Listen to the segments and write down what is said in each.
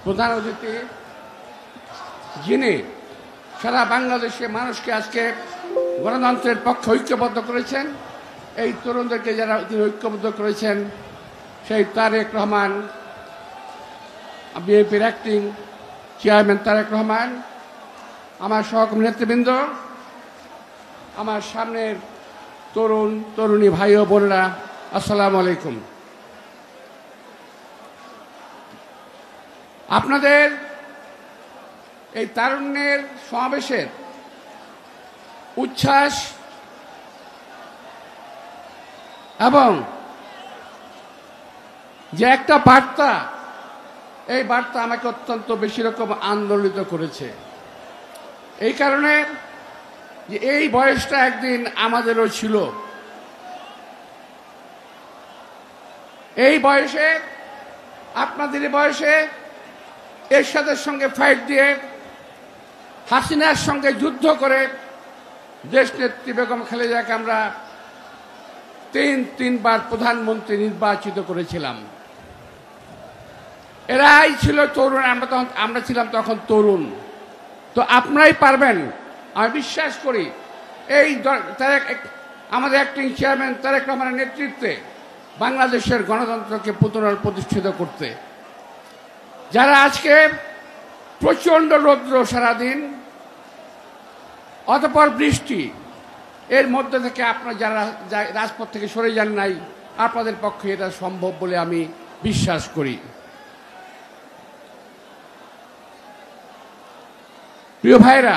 প্রধান অতিথি, যিনি সারা বাংলাদেশের মানুষকে আজকে গণতন্ত্রের পক্ষে ঐক্যবদ্ধ করেছেন, এই তরুণদেরকে যারা তিনি ঐক্যবদ্ধ করেছেন, সেই তারেক রহমান, বিএনপির অ্যাক্টিং চেয়ারম্যান তারেক রহমান, আমার সহকর্মী নেতৃবৃন্দ, আমার সামনের তরুণ তরুণী ভাই ও বোনেরা, আসসালামু আলাইকুম। আপনাদের এই তারুণ্যের সমাবেশের উচ্ছ্বাস এবং যে একটা বার্তা, এই বার্তা আমাকে অত্যন্ত বেশি রকম আন্দোলিত করেছে। এই কারণে যে এই বয়সটা একদিন আমাদেরও ছিল। এই বয়সে, আপনাদের বয়সে এরশাদের সঙ্গে ফাইট দিয়ে, হাসিনার সঙ্গে যুদ্ধ করে দেশনেত্রী বেগম খালেদাকে আমরা তিনবার প্রধানমন্ত্রী নির্বাচিত করেছিলাম। এরাই ছিল তরুণ, আমরা ছিলাম তখন তরুণ। তো আপনারাই পারবেন, আমি বিশ্বাস করি। এই আমাদের অ্যাক্টিং চেয়ারম্যান তারেক রহমানের নেতৃত্বে বাংলাদেশের গণতন্ত্রকে পুনঃপ্রতিষ্ঠিত করতে, যারা আজকে প্রচণ্ড রৌদ্র সারাদিন, অতঃপর বৃষ্টি, এর মধ্যে থেকে আপনারা যারা রাজপথ থেকে সরে যান নাই, আপনাদের পক্ষে এটা সম্ভব বলে আমি বিশ্বাস করি। প্রিয় ভাইরা,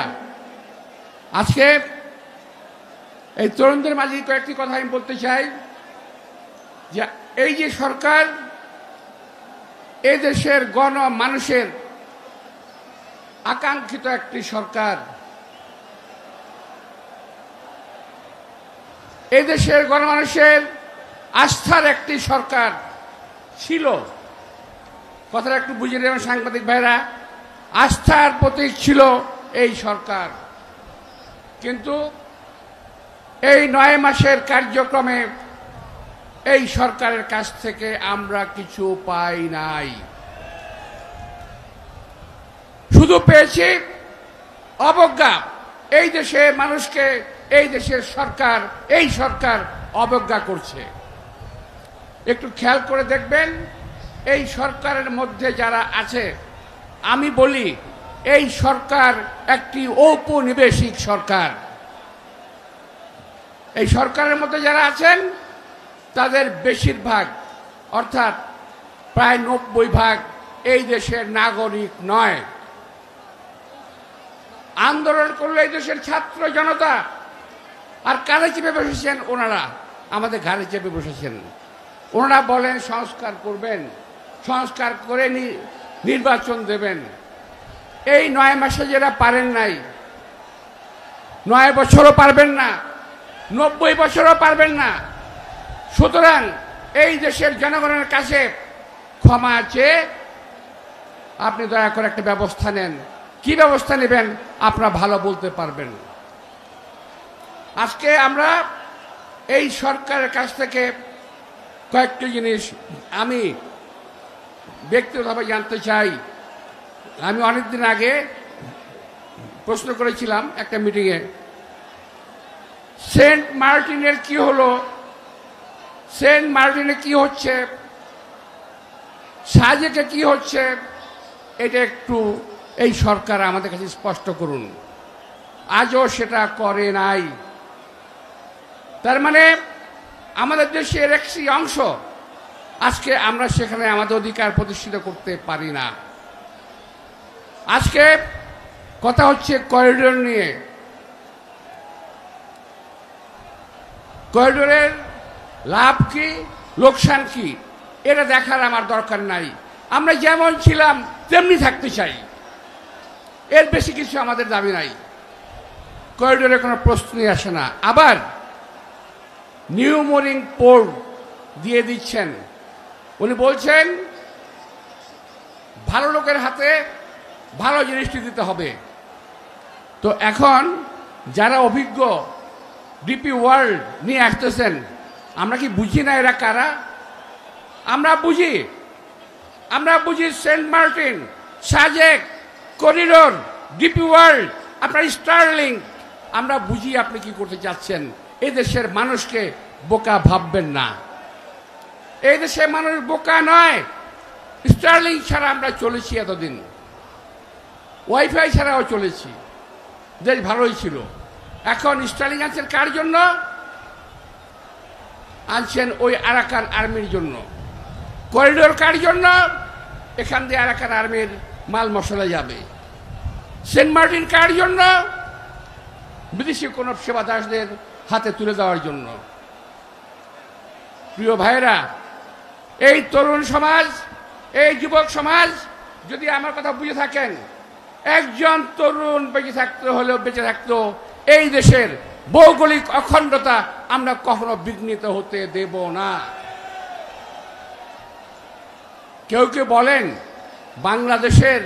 আজকে এই তরুণদের মাঝে কয়েকটি কথা আমি বলতে চাই। যে এই যে সরকার, এই দেশের মানুষের আকাঙ্ক্ষিত একটি সরকার, এই দেশের গণমানুষের আস্থার একটি সরকার ছিল। কথাটা একটু বুঝে নেবেন সাংবাদিক ভাইরা, আস্থার প্রতীক ছিল এই সরকার। কিন্তু এই 9 মাসের কার্যক্রমে এই সরকারের কাছ থেকে আমরা কিছু পাই নাই, শুধু পেয়েছি অবজ্ঞা। এই দেশের মানুষকে এই দেশের সরকার, এই সরকার অবজ্ঞা করছে। একটু খেয়াল করে দেখবেন, এই সরকারের মধ্যে যারা আছে, আমি বলি এই সরকার একটি ঔপনিবেশিক সরকার। এই সরকারের মধ্যে যারা আছেন তাদের বেশিরভাগ, অর্থাৎ প্রায় 90% এই দেশের নাগরিক নয়। আন্দোলন করলে এই দেশের ছাত্র জনতা, আর কাঁধে চেপে বসেছেন ওনারা, আমাদের ঘাড়ে চেপে বসেছেন। ওনারা বলেন সংস্কার করবেন, সংস্কার করে নির্বাচন দেবেন। এই 9 মাসে যারা পারেন নাই, 9 বছরও পারবেন না, 90 বছরও পারবেন না। সুতরাং এই দেশের জনগণের কাছে ক্ষমা চেয়ে আপনি দয়া করে একটা ব্যবস্থা নেন। কি ব্যবস্থা নেবেন আপনারা ভালো বলতে পারবেন। আজকে আমরা এই সরকারের কাছ থেকে কয়েকটি জিনিস আমি ব্যক্তিগতভাবে জানতে চাই। আমি অনেকদিন আগে প্রশ্ন করেছিলাম একটা মিটিংয়ে, সেন্ট মার্টিনের কি হলো, সেন্ট মার্টিনে কি হচ্ছে, সাজেকে কি হচ্ছে, এটা একটু এই সরকার আমাদের কাছে স্পষ্ট করুন। আজও সেটা করে নাই। তার মানে আমাদের দেশের একটি অংশ আজকে আমরা সেখানে আমাদের অধিকার প্রতিষ্ঠিত করতে পারি না। আজকে কথা হচ্ছে করিডোর নিয়ে। করিডোরের লাভ কি, লোকসান কি, এটা দেখার আমার দরকার নাই। আমরা যেমন ছিলাম তেমনি থাকতে চাই, এর বেশি কিছু আমাদের দাবি নাই। করিডোরে কোনো প্রশ্নই আসে না। আবার নিউ মোরিং পোর্ট দিয়ে দিচ্ছেন। উনি বলছেন ভালো লোকের হাতে ভালো জিনিসটি দিতে হবে। তো এখন যারা অভিজ্ঞ ডিপি ওয়ার্ল্ড নিয়ে আসতেছেন, আমরা কি বুঝি না এরা কারা? আমরা বুঝি Saint Martin Sajek, corridor, DP World, আপনার স্টারলিং, আমরা বুঝি আপনি কি করতে চাচ্ছেন। এই দেশের মানুষকে বোকা ভাববেন না, এই দেশের মানুষ বোকা নয়। স্টারলিং ছাড়া আমরা চলেছি এতদিন, ওয়াইফাই ছাড়াও চলেছি, দেশ ভালোই ছিল। এখন স্টারলিং আনছেন কার জন্য? আনছেন ওই আরাকান আর্মির জন্য। করিডোর কার জন্য? এখান দিয়ে আরাকান আর্মির মাল মশলা যাবে। সেন্ট মার্টিন কার জন্য? বিদেশি কোন সেবাদাসদের হাতে তুলে দেওয়ার জন্য। প্রিয় ভাইরা, এই তরুণ সমাজ, এই যুবক সমাজ যদি আমার কথা বুঝে থাকেন, একজন তরুণ বেঁচে থাকতো এই দেশের ভৌগোলিক অখণ্ডতা আমরা কখনো বিঘ্নিত হতে দেব না। কেউ কেউ বলেন বাংলাদেশের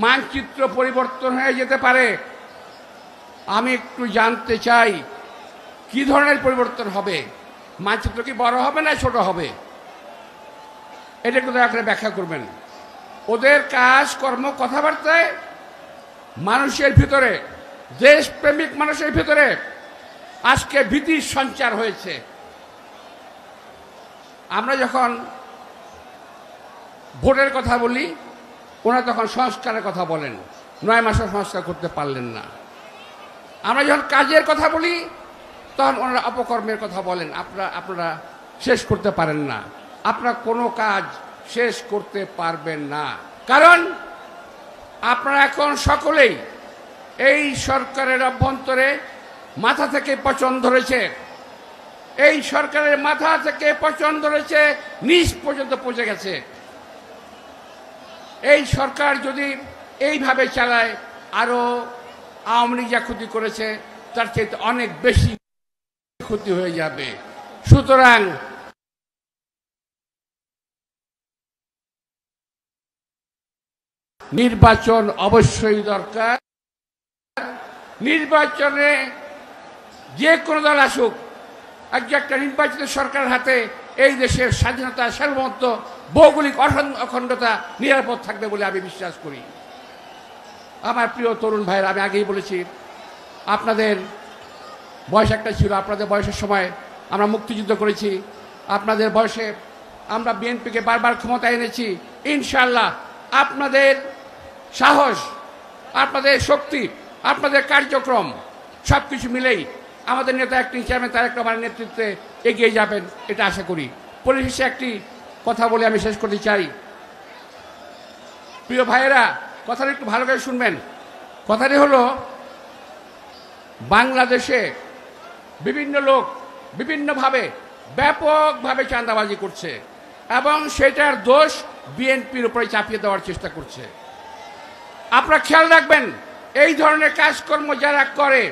মানচিত্র পরিবর্তন হয়ে যেতে পারে। আমি একটু জানতে চাই কি ধরনের পরিবর্তন হবে? মানচিত্র কি বড় হবে না ছোট হবে? এটা একটু দয়া করে ব্যাখ্যা করবেন। ওদের কাজ কর্ম কথাবার্তায় মানুষের ভিতরে, দেশপ্রেমিক মানুষের ভিতরে আজকে ভীতির সঞ্চার হয়েছে। আমরা যখন ভোটের কথা বলি, ওনারা তখন সংস্কারের কথা বলেন, 9 মাসে সংস্কার করতে পারলেন না। আমরা যখন কাজের কথা বলি, তখন ওনারা অপকর্মের কথা বলেন, আপনারা শেষ করতে পারেন না, আপনারা কোনো কাজ শেষ করতে পারবেন না। কারণ আপনারা এখন সকলেই এই সরকারের অভ্যন্তরে মাথা থেকে পচন ধরেছে, এই সরকারের মাথা থেকে পচন ধরেছে, নিচ পর্যন্ত পৌঁছে গেছে। এই সরকার যদি এইভাবে চালায়, আরো আওয়ামী লীগ যা ক্ষতি করেছে তার চেয়ে অনেক বেশি ক্ষতি হয়ে যাবে। সুতরাং নির্বাচন অবশ্যই দরকার। নির্বাচনে যে কোনো দল আসুক, একটা নির্বাচিত সরকারের হাতে এই দেশের স্বাধীনতা, সার্বভৌমত্ব, ভৌগোলিক অখণ্ডতা নিরাপদ থাকবে বলে আমি বিশ্বাস করি। আমার প্রিয় তরুণ ভাইরা, আমি আগেই বলেছি, আপনাদের বয়স একটা ছিল, আপনাদের বয়সের সময় আমরা মুক্তিযুদ্ধ করেছি, আপনাদের বয়সে আমরা বিএনপিকে বারবার ক্ষমতায় এনেছি। ইনশাআল্লাহ আপনাদের সাহস, আপনাদের শক্তি, আপনাদের কার্যক্রম সবকিছু মিলেই আমাদের নেতা অ্যাক্টিং চেয়ারম্যান তারেক রহমানের নেতৃত্বে এগিয়ে যাবেন, এটা আশা করি। পরিশেষে একটি কথা বলে আমি শেষ করতে চাই। প্রিয় ভাইয়েরা, কথাটা একটু ভালো করে শুনবেন। কথাটি হলো, বাংলাদেশে বিভিন্ন লোক বিভিন্নভাবে ব্যাপকভাবে চাঁদাবাজি করছে এবং সেটার দোষ বিএনপির উপরে চাপিয়ে দেওয়ার চেষ্টা করছে। আপনারা খেয়াল রাখবেন, এই ধরনের কাজকর্ম যারা করে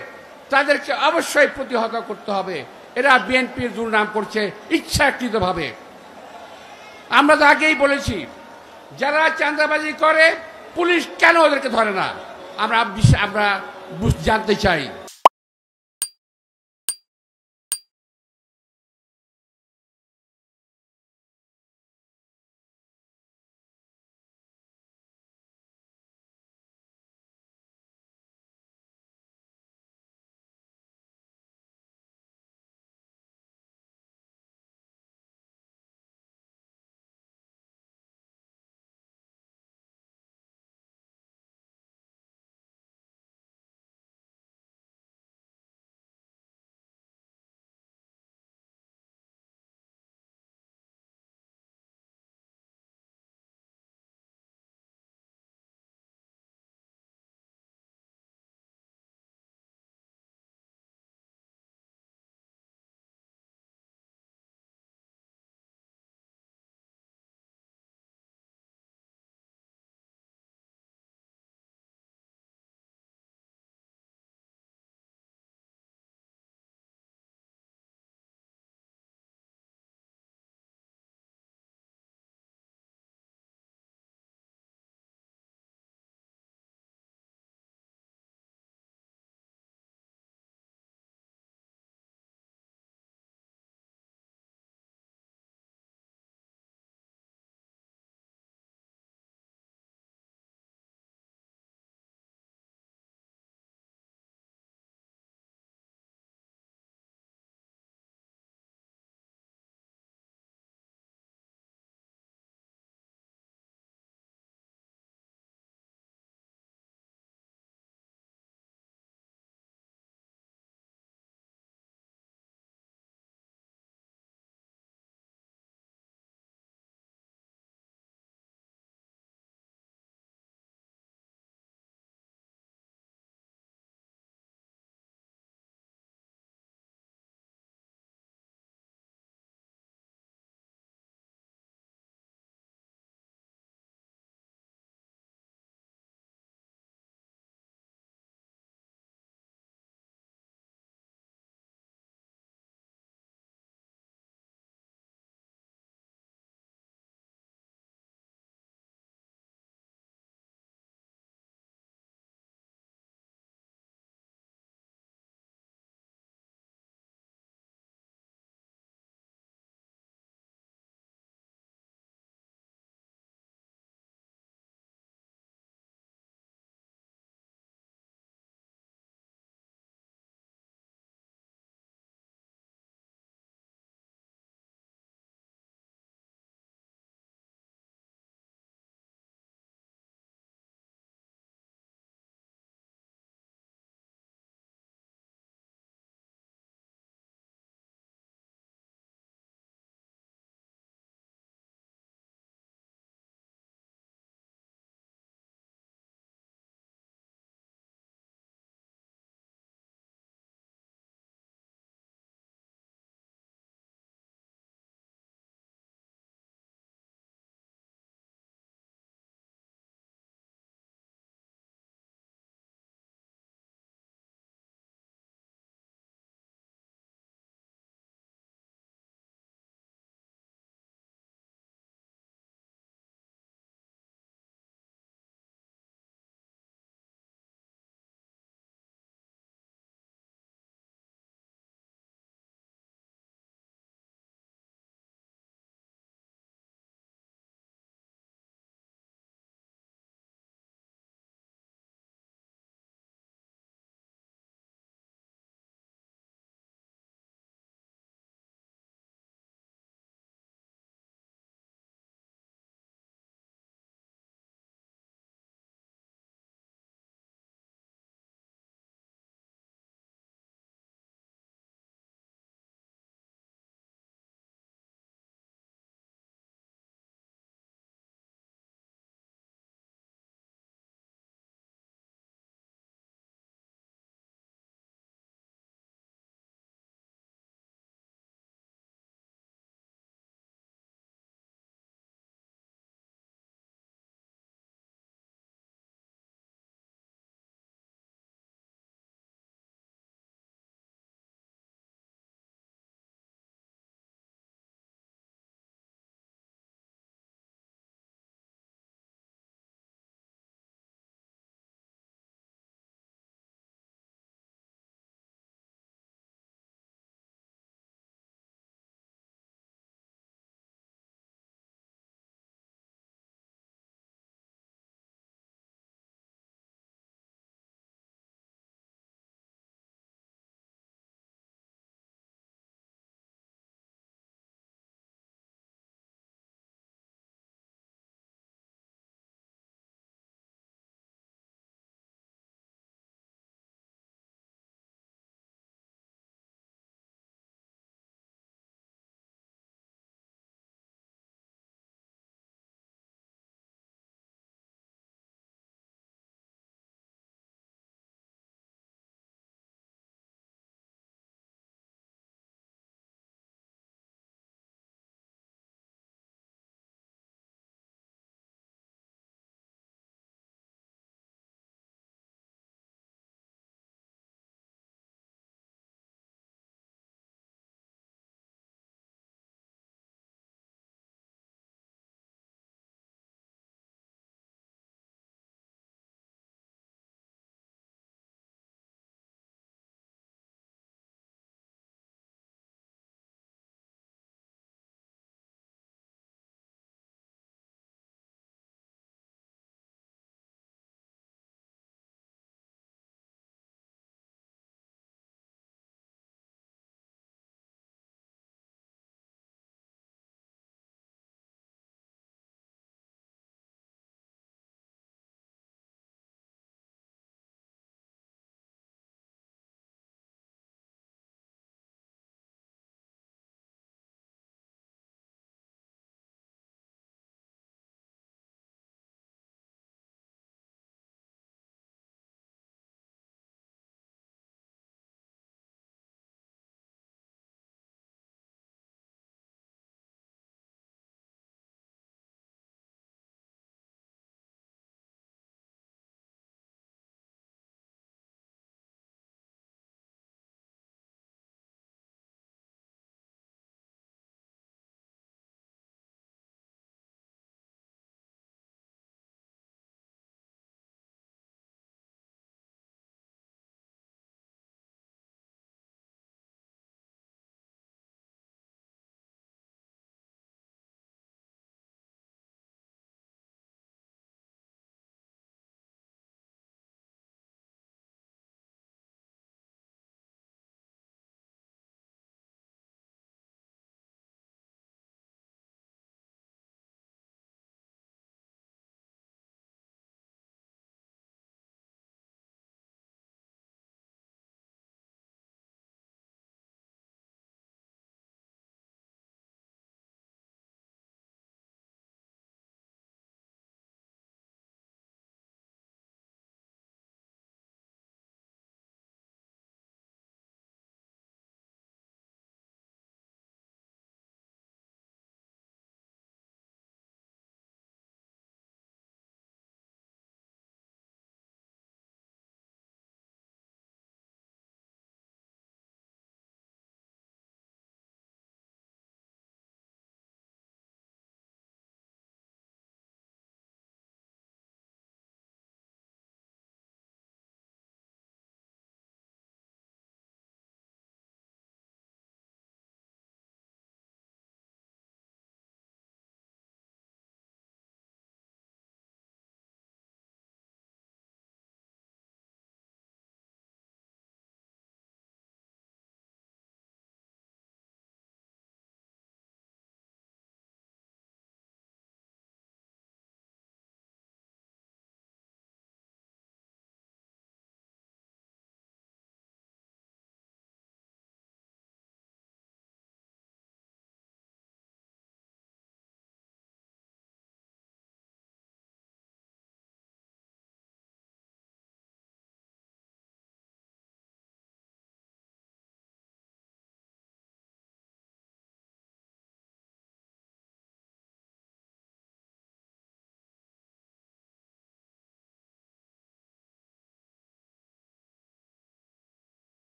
তাদেরকে অবশ্যই প্রতিহত করতে হবে। এরা বিএনপির দুর্নাম করছে ইচ্ছাকৃতভাবে। আমরা তো আগেই বলেছি, যারা চাঁদাবাজি করে পুলিশ কেন ওদেরকে ধরে না, আমরা জানতে চাই।